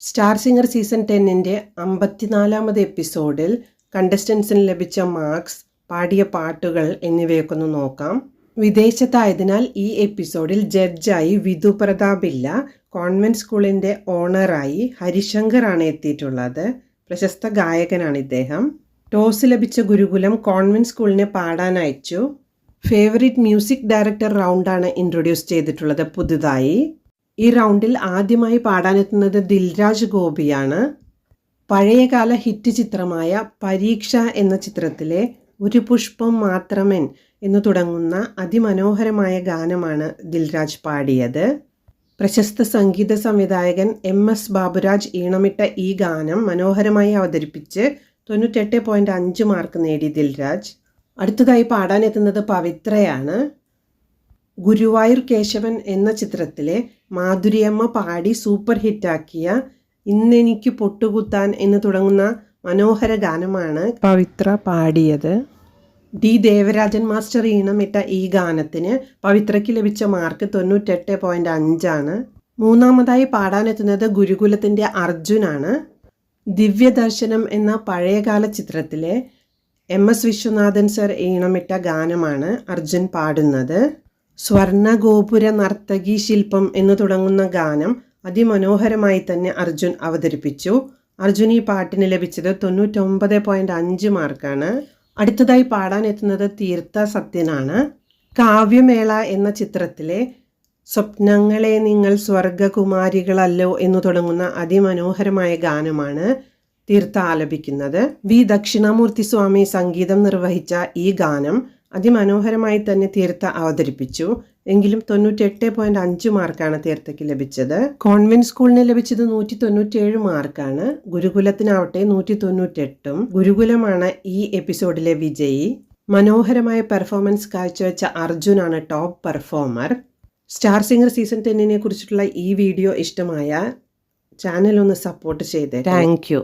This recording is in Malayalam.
സ്റ്റാർ സിംഗർ സീസൺ 10-ന്റെ 54-ാമത് എപ്പിസോഡിൽ കണ്ടസ്റ്റൻസിന് ലഭിച്ച മാർക്സ്, പാടിയ പാട്ടുകൾ എന്നിവയൊക്കെ ഒന്ന് നോക്കാം. വിദേശത്തായതിനാൽ ഈ എപ്പിസോഡിൽ ജഡ്ജായി വിധു പ്രതാപ് ഇല്ല. കോൺവെന്റ് സ്കൂളിൻ്റെ ഓണറായി ഹരിശങ്കറാണ് എത്തിയിട്ടുള്ളത്. പ്രശസ്ത ഗായകനാണ് ഇദ്ദേഹം. ടോസ് ലഭിച്ച ഗുരുകുലം കോൺവെന്റ് സ്കൂളിനെ പാടാൻ അയച്ചു. ഫേവറിറ്റ് മ്യൂസിക് ഡയറക്ടർ റൗണ്ടാണ് ഇൻട്രൊഡ്യൂസ് ചെയ്തിട്ടുള്ളത് പുതുതായി. ഈ റൗണ്ടിൽ ആദ്യമായി പാടാനെത്തുന്നത് ദിൽരാജ് ഗോപിയാണ്. പഴയകാല ഹിറ്റ് ചിത്രമായ പരീക്ഷ എന്ന ചിത്രത്തിലെ ഒരു പുഷ്പം മാത്രമൻ എന്നു തുടങ്ങുന്ന അതിമനോഹരമായ ഗാനമാണ് ദിൽരാജ് പാടിയത്. പ്രശസ്ത സംഗീത സംവിധായകൻ MS ബാബുരാജ് ഈണമിട്ട ഈ ഗാനം മനോഹരമായി അവതരിപ്പിച്ച് 98.5 മാർക്ക് നേടി ദിൽരാജ്. അടുത്തതായി പാടാനെത്തുന്നത് പവിത്രയാണ്. ഗുരുവായൂർ കേശവൻ എന്ന ചിത്രത്തിലെ മാധുരിയമ്മ പാടി സൂപ്പർ ഹിറ്റാക്കിയ ഇന്നെനിക്ക് പൊട്ടുകുത്താൻ എന്ന് തുടങ്ങുന്ന മനോഹര ഗാനമാണ് പവിത്ര പാടിയത്. D ദേവരാജൻ മാസ്റ്റർ ഈണമിട്ട ഈ ഗാനത്തിന് പവിത്രയ്ക്ക് ലഭിച്ച മാർക്ക് 98.5 ആണ്. മൂന്നാമതായി പാടാനെത്തുന്നത് ഗുരുകുലത്തിൻ്റെ അർജുനാണ്. ദിവ്യദർശനം എന്ന പഴയകാല ചിത്രത്തിലെ MS വിശ്വനാഥൻ സർ ഈണമിട്ട ഗാനമാണ് അർജുൻ പാടുന്നത്. സ്വർണ്ണ ഗോപുര നർത്തകി ശില്പം എന്ന് തുടങ്ങുന്ന ഗാനം അതിമനോഹരമായി തന്നെ അർജുൻ അവതരിപ്പിച്ചു. അർജുൻ ഈ പാട്ടിന് ലഭിച്ചത് 99.5 മാർക്കാണ്. അടുത്തതായി പാടാനെത്തുന്നത് തീർത്ഥ സത്യനാണ്. കാവ്യമേള എന്ന ചിത്രത്തിലെ സ്വപ്നങ്ങളെ നിങ്ങൾ സ്വർഗകുമാരികളല്ലോ എന്ന് തുടങ്ങുന്ന അതിമനോഹരമായ ഗാനമാണ് തീർത്ഥ ആലപിക്കുന്നത്. V ദക്ഷിണാമൂർത്തി സ്വാമി സംഗീതം നിർവഹിച്ച ഈ ഗാനം അതിമനോഹരമായി തന്നെ തീർത്ഥ അവതരിപ്പിച്ചു. എങ്കിലും 98.5 മാർക്കാണ് തീർത്ഥയ്ക്ക് ലഭിച്ചത്. കോൺവെന്റ് സ്കൂളിന് ലഭിച്ചത് 197 മാർക്കാണ്. ഗുരുകുലത്തിനാവട്ടെ 198. ഗുരുകുലമാണ് ഈ എപ്പിസോഡിലെ വിജയി. മനോഹരമായ പെർഫോമൻസ് കാഴ്ചവെച്ച അർജുനാണ് top performer. Star singer season 10-നെ കുറിച്ചിട്ടുള്ള ഈ വീഡിയോ ഇഷ്ടമായ ചാനൽ ഒന്ന് സപ്പോർട്ട് ചെയ്തേ. Thank U.